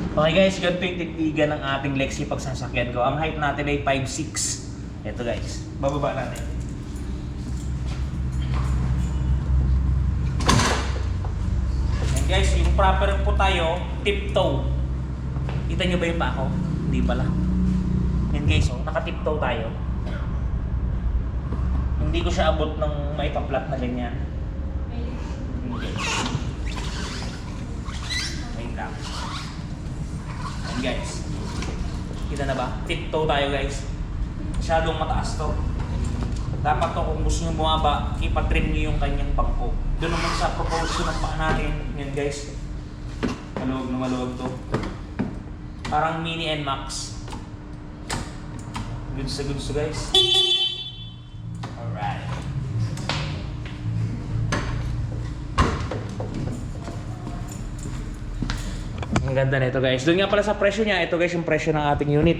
Okay guys, ganito yung tindigan ng ating Lexi pagsasakyan ko. Ang height natin ay 5'6". Ito guys, bababa natin. And guys, yung proper po tayo, tiptoe. Kita nyo ba yung pa ako? Hindi pala. And guys, naka-tiptoe tayo. Hindi ko siya abot ng maipaplat na ganyan. Wait lang. And guys, kita na ba? Tiptoe tayo guys. Masyadong mataas to. Dapat to kung gusto nyo bumaba, ipatrim nyo yung kanyang bangko. Doon naman sa proportion ng paa natin. Yan guys. Maluwag na maluwag to. Parang mini and max. Goods to guys. Alright. Ang ganda nito guys. Doon nga pala sa presyo niya. Ito guys yung presyo ng ating unit.